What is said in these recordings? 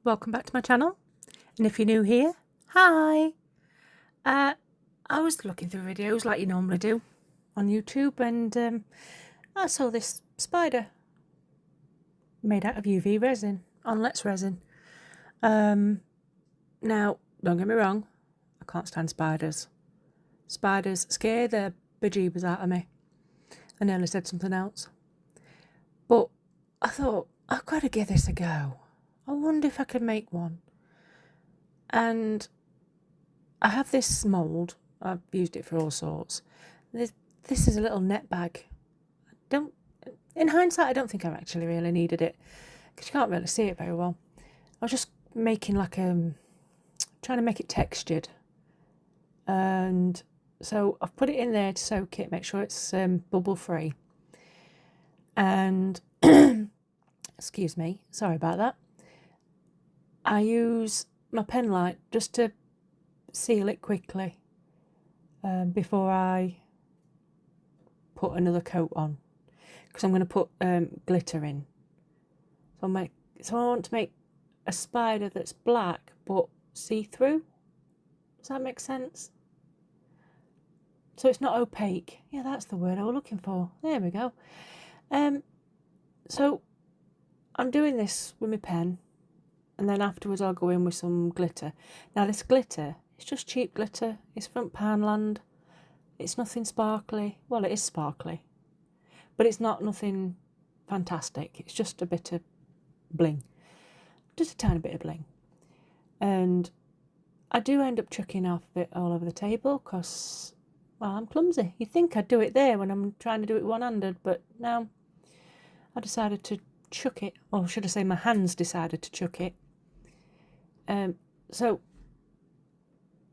welcome back to my channel, and if you're new here, hi. I was looking through videos like you normally do on YouTube, and I saw this spider made out of UV resin on Let's Resin. Now, don't get me wrong, I can't stand spiders. Spiders scare the bejeebers out of me. I nearly said something else, but I thought I've got to give this a go. I wonder if I could make one. And I have this mould. I've used it for all sorts. This is a little net bag. In hindsight, I don't think I actually really needed it because you can't really see it very well. I was just making trying to make it textured. And so I've put it in there to soak it, make sure it's bubble free. And excuse me, sorry about that. I use my pen light just to seal it quickly before I put another coat on, because I'm going to put glitter in. So I want to make a spider that's black but see-through. Does that make sense? So it's not opaque. Yeah, that's the word I was looking for. There we go. So I'm doing this with my pen, and then afterwards I'll go in with some glitter. Now this glitter, it's just cheap glitter. It's from Poundland. It's nothing sparkly. Well, it is sparkly, but it's not nothing fantastic. It's just a bit of bling. Just a tiny bit of bling. And I do end up chucking off it all over the table because, well, I'm clumsy. You'd think I'd do it there when I'm trying to do it one-handed, but no. I decided to chuck it, or should I say my hands decided to chuck it. So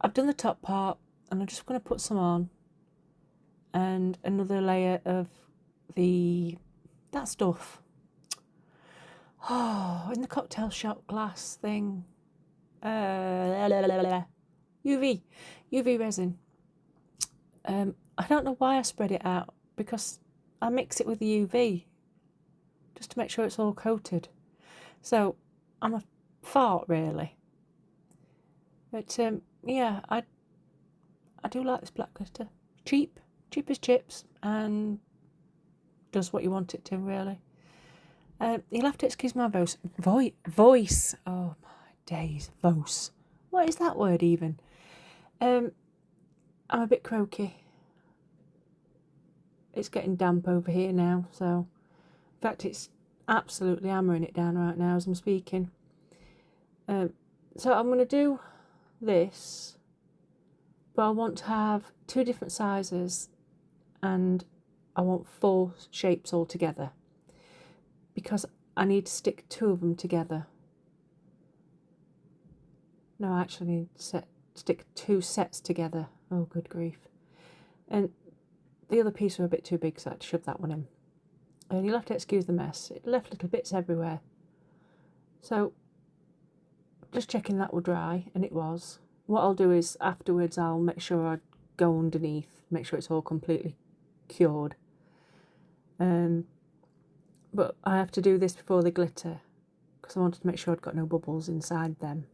I've done the top part, and I'm just going to put some on, and another layer of that stuff. Oh, in the cocktail shot glass thing. UV resin. I don't know why I spread it out, because I mix it with the UV just to make sure it's all coated. So I'm a fart really. But yeah, I do like this black glitter. Cheap as chips, and does what you want it to, really. You'll have to excuse my voice. Oh my days, voice. What is that word even? I'm a bit croaky. It's getting damp over here now, so in fact it's absolutely hammering it down right now as I'm speaking. So I'm going to do this, but I want to have 2 different sizes, and I want 4 shapes all together, because I need to stick 2 of them together. No, I actually need to stick 2 sets together. Oh, good grief. And the other piece were a bit too big, so I had to shove that one in. And you'll have to excuse the mess. It left little bits everywhere. So just checking that will dry, and it was. What I'll do is afterwards I'll make sure I go underneath, make sure it's all completely cured. But I have to do this before the glitter, because I wanted to make sure I'd got no bubbles inside them,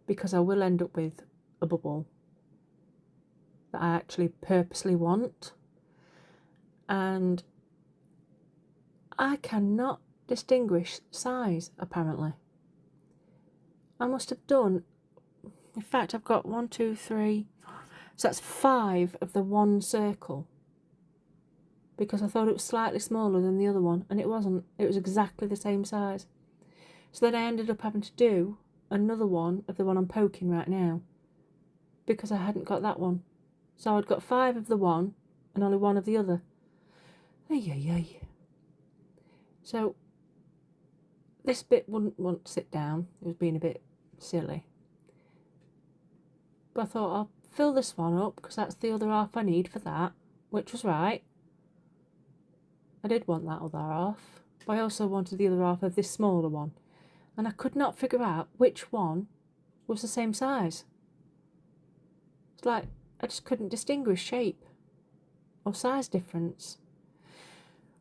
because I will end up with a bubble that I actually purposely want, and I cannot distinguish size, apparently. I must have done, in fact I've got 1, 2, 3, so that's 5 of the one circle, because I thought it was slightly smaller than the other one, and it wasn't. It was exactly the same size. So then I ended up having to do another one of the one I'm poking right now, because I hadn't got that one. So I'd got 5 of the one and only 1 of the other. Ay. So this bit wouldn't want to sit down. It was being a bit silly. But I thought I'll fill this one up, because that's the other half I need for that, which was right. I did want that other half, but I also wanted the other half of this smaller one, and I could not figure out which one was the same size. It's like I just couldn't distinguish shape or size difference.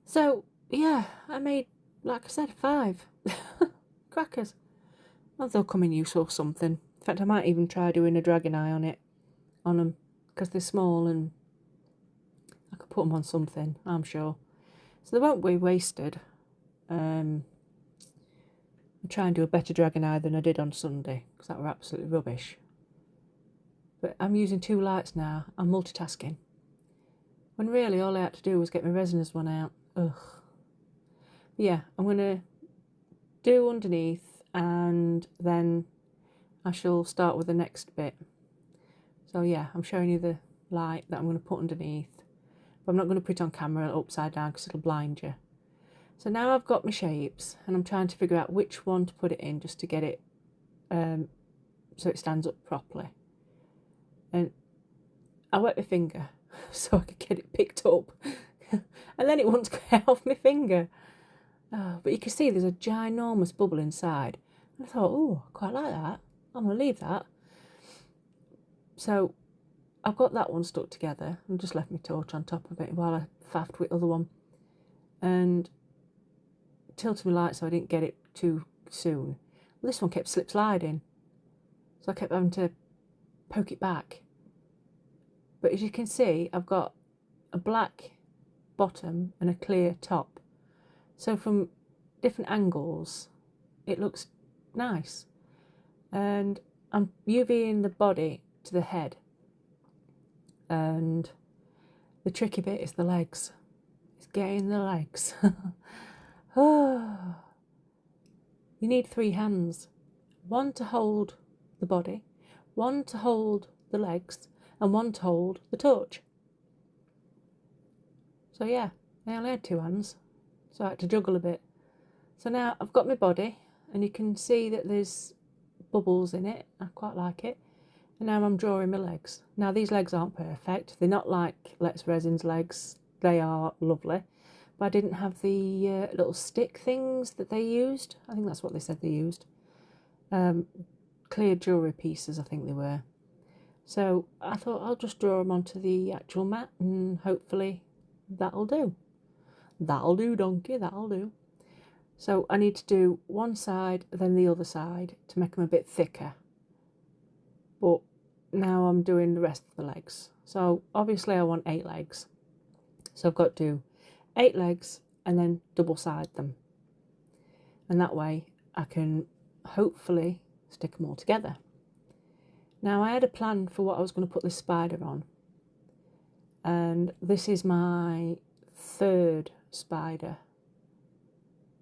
So yeah, I made, like I said, 5 crackers. they'll come in use or something. In fact, I might even try doing a dragon eye on them, because they're small and I could put them on something, I'm sure. So they won't be wasted. I'll try and do a better dragon eye than I did on Sunday, because that were absolutely rubbish. But I'm using 2 lights now. I'm multitasking. When really all I had to do was get my resiners one out. Ugh. But yeah, I'm going to do underneath and then I shall start with the next bit. So yeah, I'm showing you the light that I'm going to put underneath. But I'm not going to put it on camera upside down because it'll blind you. So now I've got my shapes and I'm trying to figure out which one to put it in just to get it so it stands up properly. And I wet my finger so I could get it picked up. And then it wouldn't get off my finger. Oh, but you can see there's a ginormous bubble inside. And I thought, oh, I quite like that. I'm going to leave that. So I've got that one stuck together. I just left my torch on top of it while I faffed with the other one. And tilted my light so I didn't get it too soon. Well, this one kept slip sliding. So I kept having to poke it back. But as you can see, I've got a black bottom and a clear top. So from different angles, it looks nice. And I'm UVing the body to the head. And the tricky bit is the legs. It's getting the legs. Oh. You need 3 hands. 1 to hold the body, 1 to hold the legs, and 1 to hold the torch. So yeah, I only had 2 hands, so I had to juggle a bit. So now I've got my body, and you can see that there's bubbles in it. I quite like it. And now I'm drawing my legs. Now these legs aren't perfect. They're not like Let's Resin's legs. They are lovely. But I didn't have the little stick things that they used. I think that's what they said they used. Clear jewellery pieces, I think they were. So I thought I'll just draw them onto the actual mat and hopefully that'll do. That'll do, donkey, that'll do. So I need to do one side, then the other side to make them a bit thicker. But now I'm doing the rest of the legs. So obviously I want 8 legs. So I've got to do 8 legs and then double side them. And that way I can hopefully stick them all together. Now I had a plan for what I was going to put this spider on. And this is my 3rd spider.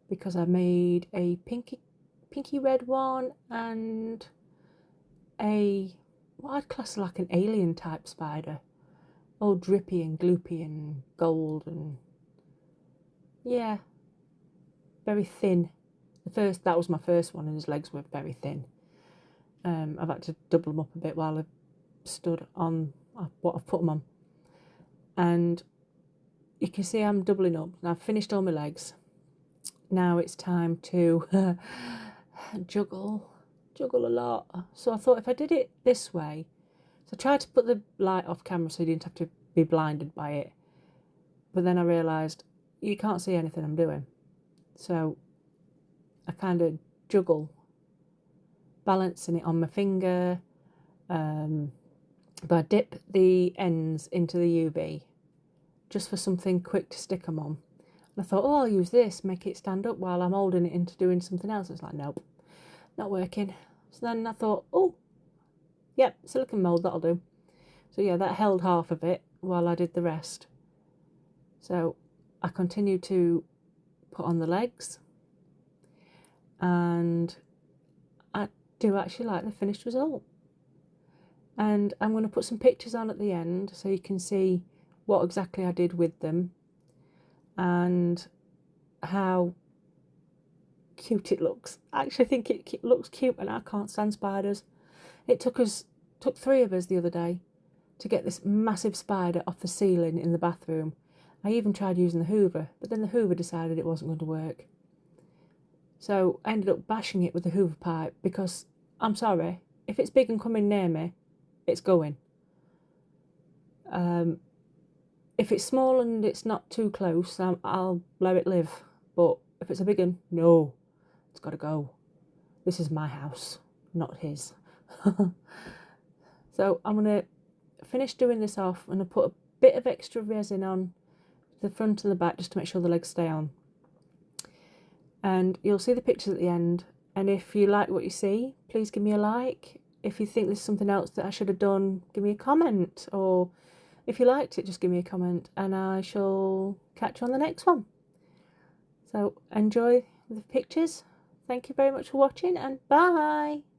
Because I made a pinky red one and what I'd class like an alien type spider. All drippy and gloopy and gold and yeah, very thin. That was my first one and his legs were very thin. I've had to double them up a bit while I stood on what I've put them on. And you can see I'm doubling up. And I've finished all my legs. Now it's time to juggle a lot. So I thought if I did it this way, so I tried to put the light off camera so you didn't have to be blinded by it. But then I realised you can't see anything I'm doing. So I kind of juggle, balancing it on my finger. But I dip the ends into the UV just for something quick to stick them on. And I thought, oh, I'll use this, make it stand up while I'm holding it into doing something else. It's like, nope, not working. So then I thought, oh, yep, silicone mould, that'll do. So yeah, that held half of it while I did the rest. So I continued to put on the legs. And I do actually like the finished result. And I'm going to put some pictures on at the end so you can see what exactly I did with them and how cute it looks. I actually think it looks cute, and I can't stand spiders. It took 3 of us the other day to get this massive spider off the ceiling in the bathroom. I even tried using the hoover, but then the hoover decided it wasn't going to work. So I ended up bashing it with the hoover pipe because, I'm sorry, if it's big and coming near me, it's going. If it's small and it's not too close, I'll let it live. But if it's a big one, no, it's got to go. This is my house, not his. So I'm going to finish doing this off and I put a bit of extra resin on the front and the back just to make sure the legs stay on. And you'll see the pictures at the end. And if you like what you see, please give me a like. If you think there's something else that I should have done, give me a comment. Or if you liked it, just give me a comment and I shall catch you on the next one. So enjoy the pictures. Thank you very much for watching and bye.